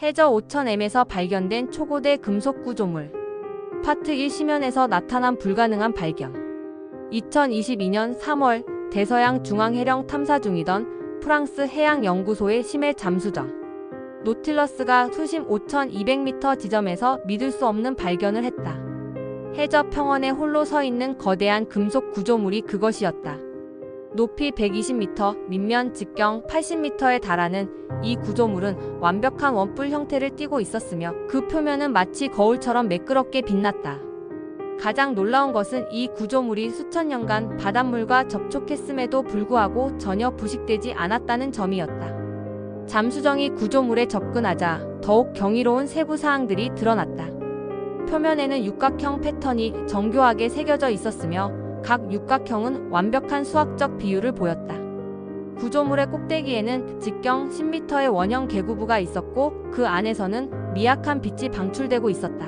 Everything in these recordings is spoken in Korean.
해저 5000m에서 발견된 초고대 금속 구조물. 파트 1 심연에서 나타난 불가능한 발견. 2022년 3월 대서양 중앙해령 탐사 중이던 프랑스 해양연구소의 심해 잠수정 노틸러스가 수심 5200m 지점에서 믿을 수 없는 발견을 했다. 해저 평원에 홀로 서 있는 거대한 금속 구조물이 그것이었다. 높이 120m, 밑면 직경 80m에 달하는 이 구조물은 완벽한 원뿔 형태를 띠고 있었으며 그 표면은 마치 거울처럼 매끄럽게 빛났다. 가장 놀라운 것은 이 구조물이 수천 년간 바닷물과 접촉했음에도 불구하고 전혀 부식되지 않았다는 점이었다. 잠수정이 구조물에 접근하자 더욱 경이로운 세부 사항들이 드러났다. 표면에는 육각형 패턴이 정교하게 새겨져 있었으며 각 육각형은 완벽한 수학적 비율을 보였다. 구조물의 꼭대기에는 직경 10m의 원형 계구부가 있었고 그 안에서는 미약한 빛이 방출되고 있었다.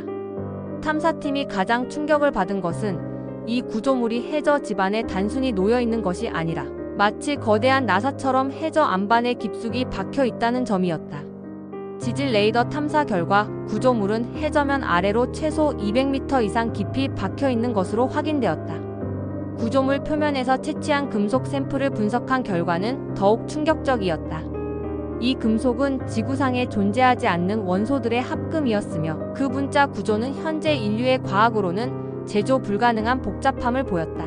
탐사팀이 가장 충격을 받은 것은 이 구조물이 해저 집안에 단순히 놓여있는 것이 아니라 마치 거대한 나사처럼 해저 안반에 깊숙이 박혀 있다는 점이었다. 지질 레이더 탐사 결과 구조물은 해저면 아래로 최소 200m 이상 깊이 박혀 있는 것으로 확인되었다. 구조물 표면에서 채취한 금속 샘플을 분석한 결과는 더욱 충격적이었다. 이 금속은 지구상에 존재하지 않는 원소들의 합금이었으며 그 분자 구조는 현재 인류의 과학으로는 제조 불가능한 복잡함을 보였다.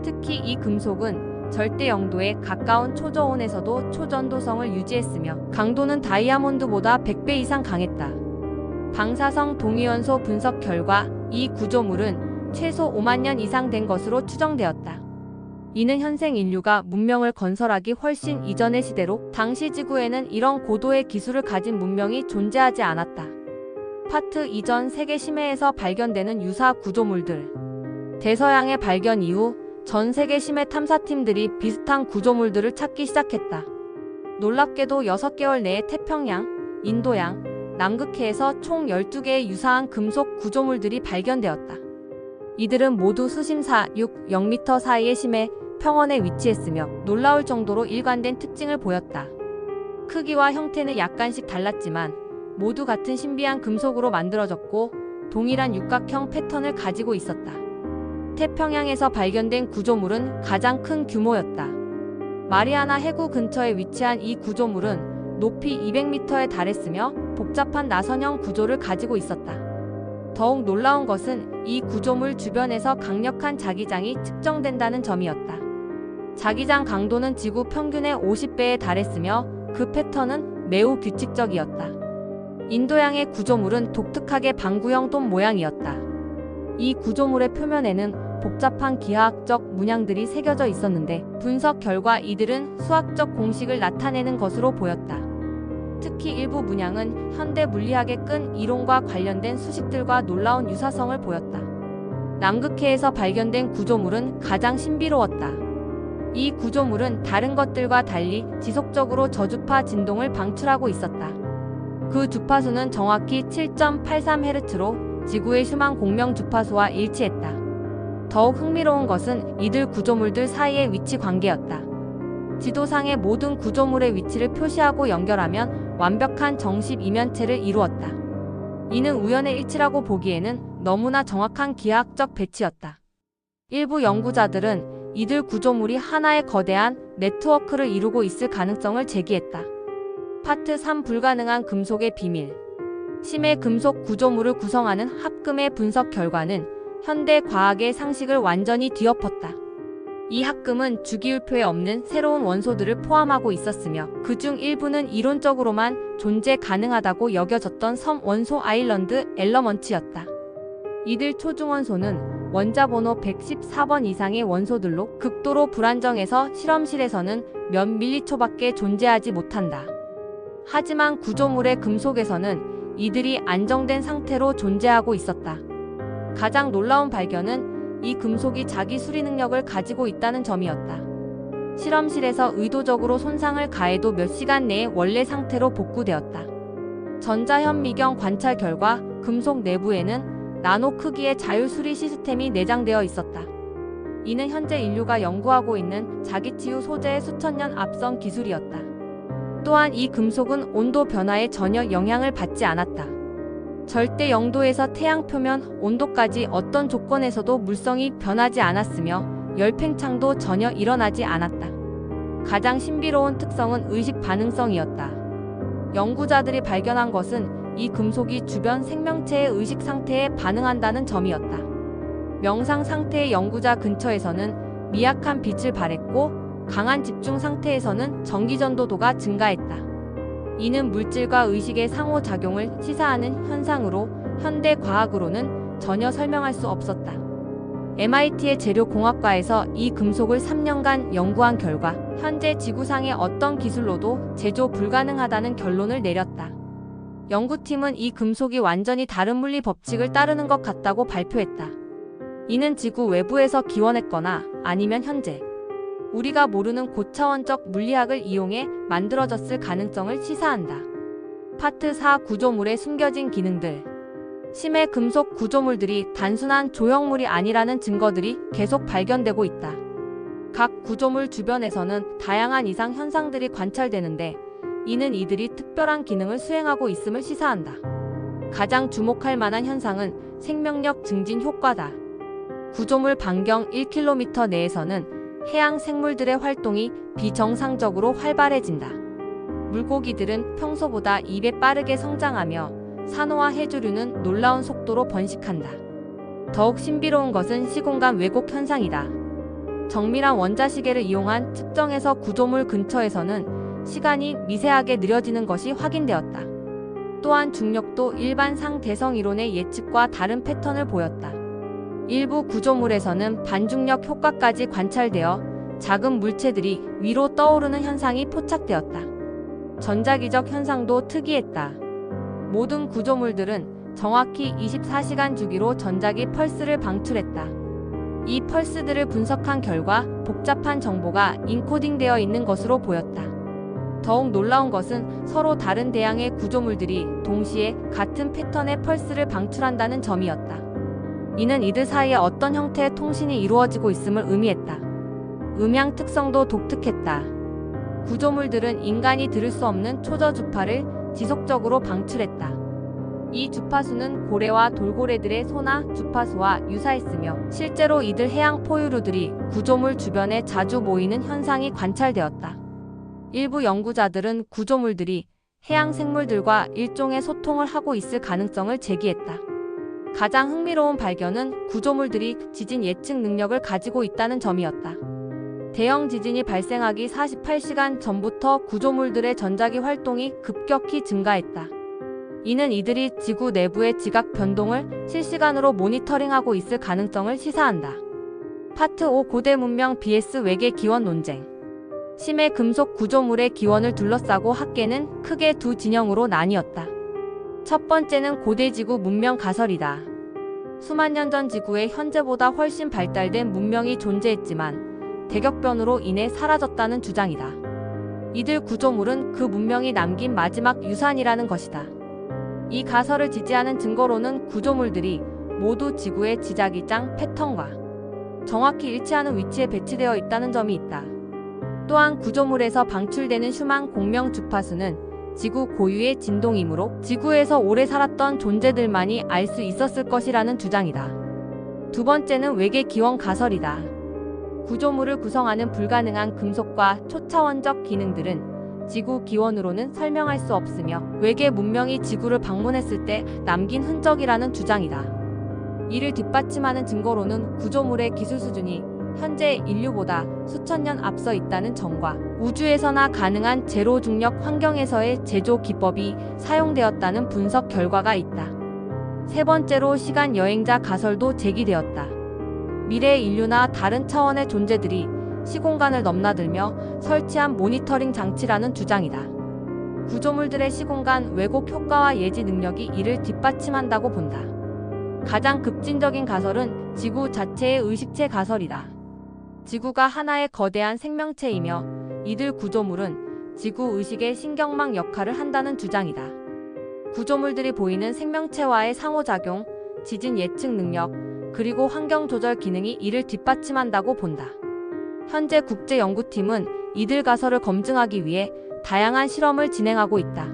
특히 이 금속은 절대 영도에 가까운 초저온에서도 초전도성을 유지했으며 강도는 다이아몬드보다 100배 이상 강했다. 방사성 동위원소 분석 결과 이 구조물은 최소 5만 년 이상 된 것으로 추정되었다. 이는 현생 인류가 문명을 건설하기 훨씬 이전의 시대로 당시 지구에는 이런 고도의 기술을 가진 문명이 존재하지 않았다. 파트 이전 세계 심해에서 발견되는 유사 구조물들. 대서양의 발견 이후 전 세계 심해 탐사팀들이 비슷한 구조물들을 찾기 시작했다. 놀랍게도 6개월 내에 태평양, 인도양, 남극해에서 총 12개의 유사한 금속 구조물들이 발견되었다. 이들은 모두 수심 4, 6, 0m 사이의 심해 평원에 위치했으며 놀라울 정도로 일관된 특징을 보였다. 크기와 형태는 약간씩 달랐지만 모두 같은 신비한 금속으로 만들어졌고 동일한 육각형 패턴을 가지고 있었다. 태평양에서 발견된 구조물은 가장 큰 규모였다. 마리아나 해구 근처에 위치한 이 구조물은 높이 200m에 달했으며 복잡한 나선형 구조를 가지고 있었다. 더욱 놀라운 것은 이 구조물 주변에서 강력한 자기장이 측정된다는 점이었다. 자기장 강도는 지구 평균의 50배에 달했으며 그 패턴은 매우 규칙적이었다. 인도양의 구조물은 독특하게 방구형 돔 모양이었다. 이 구조물의 표면에는 복잡한 기하학적 문양들이 새겨져 있었는데 분석 결과 이들은 수학적 공식을 나타내는 것으로 보였다. 특히 일부 문양은 현대 물리학의 끈 이론과 관련된 수식들과 놀라운 유사성을 보였다. 남극해에서 발견된 구조물은 가장 신비로웠다. 이 구조물은 다른 것들과 달리 지속적으로 저주파 진동을 방출하고 있었다. 그 주파수는 정확히 7.83Hz로 지구의 휴망 공명 주파수와 일치했다. 더욱 흥미로운 것은 이들 구조물들 사이의 위치 관계였다. 지도상의 모든 구조물의 위치를 표시하고 연결하면 완벽한 정십 이면체를 이루었다. 이는 우연의 일치라고 보기에는 너무나 정확한 기하학적 배치였다. 일부 연구자들은 이들 구조물이 하나의 거대한 네트워크를 이루고 있을 가능성을 제기했다. 파트 3 불가능한 금속의 비밀. 심해 금속 구조물을 구성하는 합금의 분석 결과는 현대 과학의 상식을 완전히 뒤엎었다. 이 합금은 주기율표에 없는 새로운 원소들을 포함하고 있었으며 그중 일부는 이론적으로만 존재 가능하다고 여겨졌던 섬 원소 아일랜드 엘러먼츠였다. 이들 초중원소는 원자 번호 114번 이상의 원소들로 극도로 불안정해서 실험실에서는 몇 밀리초밖에 존재하지 못한다. 하지만 구조물의 금속에서는 이들이 안정된 상태로 존재하고 있었다. 가장 놀라운 발견은 이 금속이 자기 수리 능력을 가지고 있다는 점이었다. 실험실에서 의도적으로 손상을 가해도 몇 시간 내에 원래 상태로 복구되었다. 전자현미경 관찰 결과 금속 내부에는 나노 크기의 자율 수리 시스템이 내장되어 있었다. 이는 현재 인류가 연구하고 있는 자기치유 소재의 수천 년 앞선 기술이었다. 또한 이 금속은 온도 변화에 전혀 영향을 받지 않았다. 절대 0도에서 태양 표면 온도까지 어떤 조건에서도 물성이 변하지 않았으며 열팽창도 전혀 일어나지 않았다. 가장 신비로운 특성은 의식 반응성이었다. 연구자들이 발견한 것은 이 금속이 주변 생명체의 의식 상태에 반응한다는 점이었다. 명상 상태의 연구자 근처에서는 미약한 빛을 발했고 강한 집중 상태에서는 전기전도도가 증가했다. 이는 물질과 의식의 상호작용을 시사하는 현상으로 현대 과학으로는 전혀 설명할 수 없었다. MIT의 재료공학과에서 이 금속을 3년간 연구한 결과 현재 지구상의 어떤 기술로도 제조 불가능하다는 결론을 내렸다. 연구팀은 이 금속이 완전히 다른 물리 법칙을 따르는 것 같다고 발표했다. 이는 지구 외부에서 기원했거나 아니면 현재 우리가 모르는 고차원적 물리학을 이용해 만들어졌을 가능성을 시사한다. 파트 4 구조물의 숨겨진 기능들. 심해 금속 구조물들이 단순한 조형물이 아니라는 증거들이 계속 발견되고 있다. 각 구조물 주변에서는 다양한 이상 현상들이 관찰되는데 이는 이들이 특별한 기능을 수행하고 있음을 시사한다. 가장 주목할 만한 현상은 생명력 증진 효과다. 구조물 반경 1km 내에서는 해양 생물들의 활동이 비정상적으로 활발해진다. 물고기들은 평소보다 2배 빠르게 성장하며 산호와 해조류는 놀라운 속도로 번식한다. 더욱 신비로운 것은 시공간 왜곡 현상이다. 정밀한 원자시계를 이용한 측정에서 구조물 근처에서는 시간이 미세하게 느려지는 것이 확인되었다. 또한 중력도 일반 상대성 이론의 예측과 다른 패턴을 보였다. 일부 구조물에서는 반중력 효과까지 관찰되어 작은 물체들이 위로 떠오르는 현상이 포착되었다. 전자기적 현상도 특이했다. 모든 구조물들은 정확히 24시간 주기로 전자기 펄스를 방출했다. 이 펄스들을 분석한 결과 복잡한 정보가 인코딩되어 있는 것으로 보였다. 더욱 놀라운 것은 서로 다른 대양의 구조물들이 동시에 같은 패턴의 펄스를 방출한다는 점이었다. 이는 이들 사이에 어떤 형태의 통신이 이루어지고 있음을 의미했다. 음향 특성도 독특했다. 구조물들은 인간이 들을 수 없는 초저 주파를 지속적으로 방출했다. 이 주파수는 고래와 돌고래들의 소나 주파수와 유사했으며 실제로 이들 해양 포유류들이 구조물 주변에 자주 모이는 현상이 관찰되었다. 일부 연구자들은 구조물들이 해양 생물들과 일종의 소통을 하고 있을 가능성을 제기했다. 가장 흥미로운 발견은 구조물들이 지진 예측 능력을 가지고 있다는 점이었다. 대형 지진이 발생하기 48시간 전부터 구조물들의 전자기 활동이 급격히 증가했다. 이는 이들이 지구 내부의 지각 변동을 실시간으로 모니터링하고 있을 가능성을 시사한다. 파트 5 고대 문명 vs 외계 기원 논쟁. 심해 금속 구조물의 기원을 둘러싸고 학계는 크게 두 진영으로 나뉘었다. 첫 번째는 고대 지구 문명 가설이다. 수만 년 전 지구에 현재보다 훨씬 발달된 문명이 존재했지만 대격변으로 인해 사라졌다는 주장이다. 이들 구조물은 그 문명이 남긴 마지막 유산이라는 것이다. 이 가설을 지지하는 증거로는 구조물들이 모두 지구의 지자기장 패턴과 정확히 일치하는 위치에 배치되어 있다는 점이 있다. 또한 구조물에서 방출되는 슈만 공명 주파수는 지구 고유의 진동이므로 지구에서 오래 살았던 존재들만이 알 수 있었을 것이라는 주장이다. 두 번째는 외계 기원 가설이다. 구조물을 구성하는 불가능한 금속과 초차원적 기능들은 지구 기원으로는 설명할 수 없으며 외계 문명이 지구를 방문했을 때 남긴 흔적이라는 주장이다. 이를 뒷받침하는 증거로는 구조물의 기술 수준이 현재 인류보다 수천 년 앞서 있다는 점과 우주에서나 가능한 제로 중력 환경에서의 제조 기법이 사용되었다는 분석 결과가 있다. 세 번째로 시간 여행자 가설도 제기되었다. 미래의 인류나 다른 차원의 존재들이 시공간을 넘나들며 설치한 모니터링 장치라는 주장이다. 구조물들의 시공간 왜곡 효과와 예지 능력이 이를 뒷받침한다고 본다. 가장 급진적인 가설은 지구 자체의 의식체 가설이다. 지구가 하나의 거대한 생명체이며 이들 구조물은 지구 의식의 신경망 역할을 한다는 주장이다. 구조물들이 보이는 생명체와의 상호작용, 지진 예측 능력, 그리고 환경 조절 기능이 이를 뒷받침한다고 본다. 현재 국제연구팀은 이들 가설을 검증하기 위해 다양한 실험을 진행하고 있다.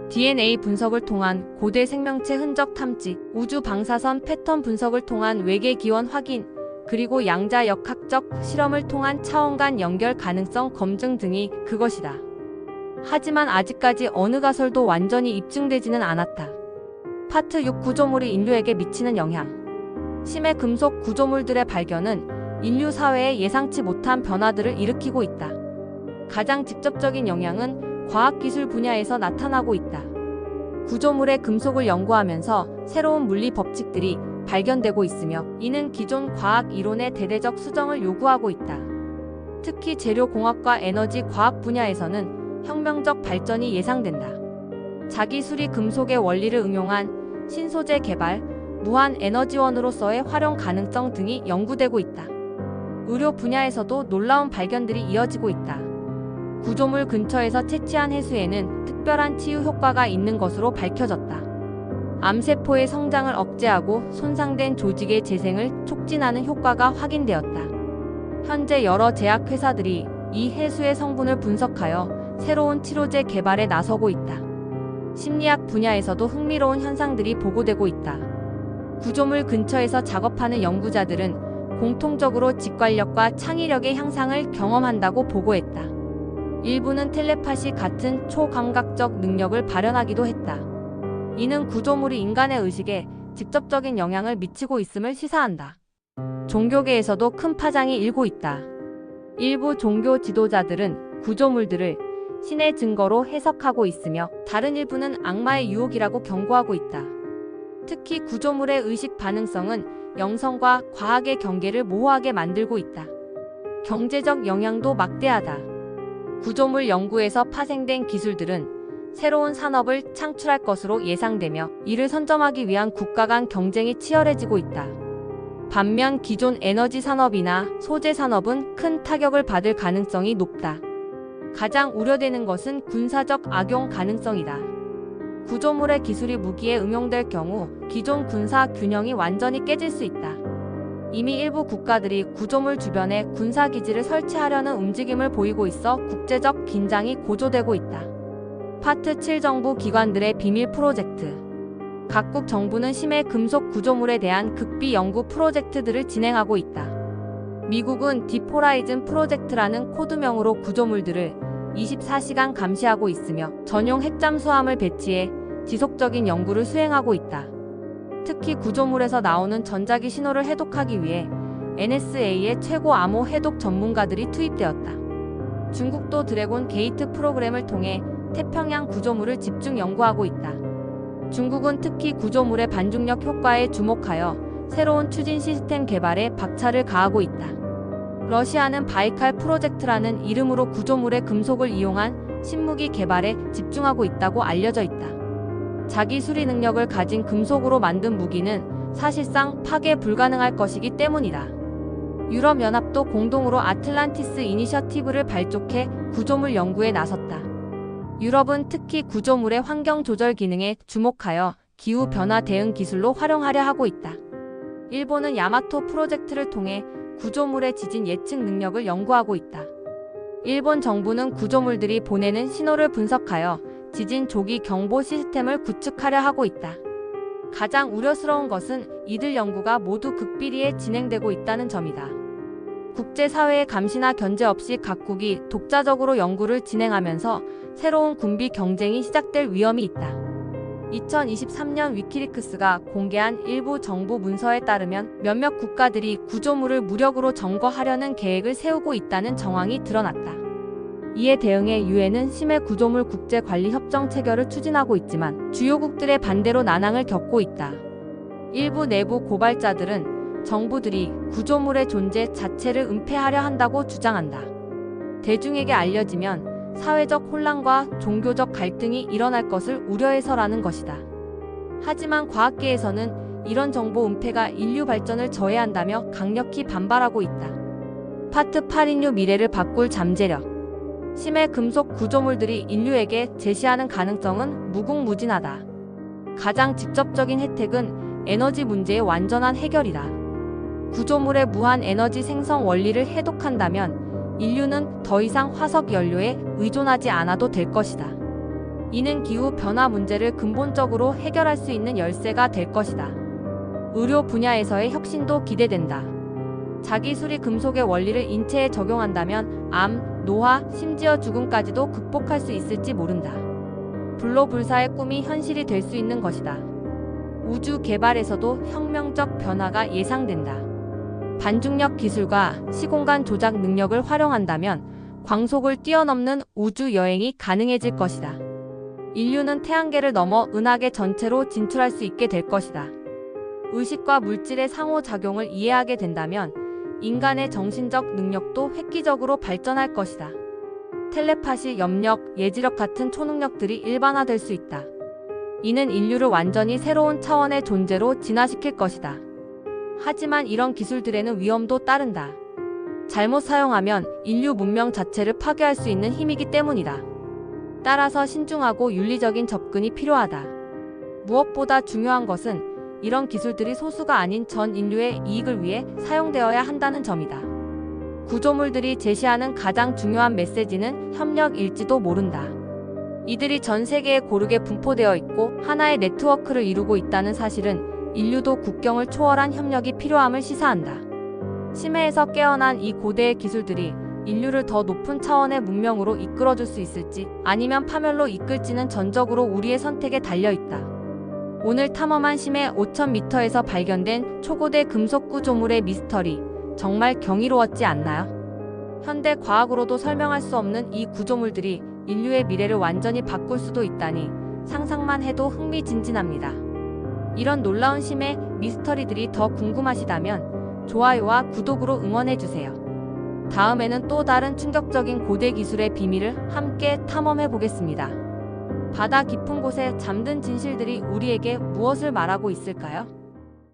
DNA 분석을 통한 고대 생명체 흔적 탐지, 우주 방사선 패턴 분석을 통한 외계 기원 확인, 그리고 양자 역학적 실험을 통한 차원 간 연결 가능성 검증 등이 그것이다. 하지만 아직까지 어느 가설도 완전히 입증되지는 않았다. 파트 6 구조물이 인류에게 미치는 영향. 심해 금속 구조물들의 발견은 인류 사회에 예상치 못한 변화들을 일으키고 있다. 가장 직접적인 영향은 과학기술 분야에서 나타나고 있다. 구조물의 금속을 연구하면서 새로운 물리 법칙들이 발견되고 있으며 이는 기존 과학 이론의 대대적 수정을 요구하고 있다. 특히 재료공학과 에너지 과학 분야에서는 혁명적 발전이 예상된다. 자기 수리 금속의 원리를 응용한 신소재 개발, 무한 에너지원으로서의 활용 가능성 등이 연구되고 있다. 의료 분야에서도 놀라운 발견들이 이어지고 있다. 구조물 근처에서 채취한 해수에는 특별한 치유 효과가 있는 것으로 밝혀졌다. 암세포의 성장을 억제하고 손상된 조직의 재생을 촉진하는 효과가 확인되었다. 현재 여러 제약회사들이 이 해수의 성분을 분석하여 새로운 치료제 개발에 나서고 있다. 심리학 분야에서도 흥미로운 현상들이 보고되고 있다. 구조물 근처에서 작업하는 연구자들은 공통적으로 직관력과 창의력의 향상을 경험한다고 보고했다. 일부는 텔레파시 같은 초감각적 능력을 발현하기도 했다. 이는 구조물이 인간의 의식에 직접적인 영향을 미치고 있음을 시사한다. 종교계에서도 큰 파장이 일고 있다. 일부 종교 지도자들은 구조물들을 신의 증거로 해석하고 있으며 다른 일부는 악마의 유혹이라고 경고하고 있다. 특히 구조물의 의식 반응성은 영성과 과학의 경계를 모호하게 만들고 있다. 경제적 영향도 막대하다. 구조물 연구에서 파생된 기술들은 새로운 산업을 창출할 것으로 예상되며 이를 선점하기 위한 국가 간 경쟁이 치열해지고 있다. 반면 기존 에너지 산업이나 소재 산업은 큰 타격을 받을 가능성이 높다. 가장 우려되는 것은 군사적 악용 가능성이다. 구조물의 기술이 무기에 응용될 경우 기존 군사 균형이 완전히 깨질 수 있다. 이미 일부 국가들이 구조물 주변에 군사기지를 설치하려는 움직임을 보이고 있어 국제적 긴장이 고조되고 있다. 파트 7 정부 기관들의 비밀 프로젝트. 각국 정부는 심해 금속 구조물에 대한 극비 연구 프로젝트들을 진행하고 있다. 미국은 딥호라이즌 프로젝트라는 코드명으로 구조물들을 24시간 감시하고 있으며 전용 핵잠수함을 배치해 지속적인 연구를 수행하고 있다. 특히 구조물에서 나오는 전자기 신호를 해독하기 위해 NSA의 최고 암호 해독 전문가들이 투입되었다. 중국도 드래곤 게이트 프로그램을 통해 태평양 구조물을 집중 연구하고 있다. 중국은 특히 구조물의 반중력 효과에 주목하여 새로운 추진 시스템 개발에 박차를 가하고 있다. 러시아는 바이칼 프로젝트라는 이름으로 구조물의 금속을 이용한 신무기 개발에 집중하고 있다고 알려져 있다. 자기 수리 능력을 가진 금속으로 만든 무기는 사실상 파괴 불가능할 것이기 때문이다. 유럽연합도 공동으로 아틀란티스 이니셔티브를 발족해 구조물 연구에 나섰다. 유럽은 특히 구조물의 환경 조절 기능에 주목하여 기후 변화 대응 기술로 활용하려 하고 있다. 일본은 야마토 프로젝트를 통해 구조물의 지진 예측 능력을 연구하고 있다. 일본 정부는 구조물들이 보내는 신호를 분석하여 지진 조기 경보 시스템을 구축하려 하고 있다. 가장 우려스러운 것은 이들 연구가 모두 극비리에 진행되고 있다는 점이다. 국제사회의 감시나 견제 없이 각국이 독자적으로 연구를 진행하면서 새로운 군비 경쟁이 시작될 위험이 있다. 2023년 위키리크스가 공개한 일부 정부 문서에 따르면 몇몇 국가들이 구조물을 무력으로 점거하려는 계획을 세우고 있다는 정황이 드러났다. 이에 대응해 유엔은 심해 구조물 국제관리 협정 체결을 추진하고 있지만 주요국들의 반대로 난항을 겪고 있다. 일부 내부 고발자들은 정부들이 구조물의 존재 자체를 은폐하려 한다고 주장한다. 대중에게 알려지면 사회적 혼란과 종교적 갈등이 일어날 것을 우려해서라는 것이다. 하지만 과학계에서는 이런 정보 은폐가 인류 발전을 저해한다며 강력히 반발하고 있다. 파트 8 인류 미래를 바꿀 잠재력. 심해 금속 구조물들이 인류에게 제시하는 가능성은 무궁무진하다. 가장 직접적인 혜택은 에너지 문제의 완전한 해결이다. 구조물의 무한 에너지 생성 원리를 해독한다면 인류는 더 이상 화석 연료에 의존하지 않아도 될 것이다. 이는 기후 변화 문제를 근본적으로 해결할 수 있는 열쇠가 될 것이다. 의료 분야에서의 혁신도 기대된다. 자기수리 금속의 원리를 인체에 적용한다면 암, 노화, 심지어 죽음까지도 극복할 수 있을지 모른다. 불로불사의 꿈이 현실이 될 수 있는 것이다. 우주 개발에서도 혁명적 변화가 예상된다. 반중력 기술과 시공간 조작 능력을 활용한다면 광속을 뛰어넘는 우주 여행이 가능해질 것이다. 인류는 태양계를 넘어 은하계 전체로 진출할 수 있게 될 것이다. 의식과 물질의 상호작용을 이해하게 된다면 인간의 정신적 능력도 획기적으로 발전할 것이다. 텔레파시, 염력, 예지력 같은 초능력들이 일반화될 수 있다. 이는 인류를 완전히 새로운 차원의 존재로 진화시킬 것이다. 하지만 이런 기술들에는 위험도 따른다. 잘못 사용하면 인류 문명 자체를 파괴할 수 있는 힘이기 때문이다. 따라서 신중하고 윤리적인 접근이 필요하다. 무엇보다 중요한 것은 이런 기술들이 소수가 아닌 전 인류의 이익을 위해 사용되어야 한다는 점이다. 구조물들이 제시하는 가장 중요한 메시지는 협력일지도 모른다. 이들이 전 세계에 고르게 분포되어 있고 하나의 네트워크를 이루고 있다는 사실은 인류도 국경을 초월한 협력이 필요함을 시사한다. 심해에서 깨어난 이 고대의 기술들이 인류를 더 높은 차원의 문명으로 이끌어줄 수 있을지 아니면 파멸로 이끌지는 전적으로 우리의 선택에 달려있다. 오늘 탐험한 심해 5000m에서 발견된 초고대 금속 구조물의 미스터리, 정말 경이로웠지 않나요? 현대 과학으로도 설명할 수 없는 이 구조물들이 인류의 미래를 완전히 바꿀 수도 있다니 상상만 해도 흥미진진합니다. 이런 놀라운 심해 미스터리들이 더 궁금하시다면 좋아요와 구독으로 응원해주세요. 다음에는 또 다른 충격적인 고대 기술의 비밀을 함께 탐험해보겠습니다. 바다 깊은 곳에 잠든 진실들이 우리에게 무엇을 말하고 있을까요?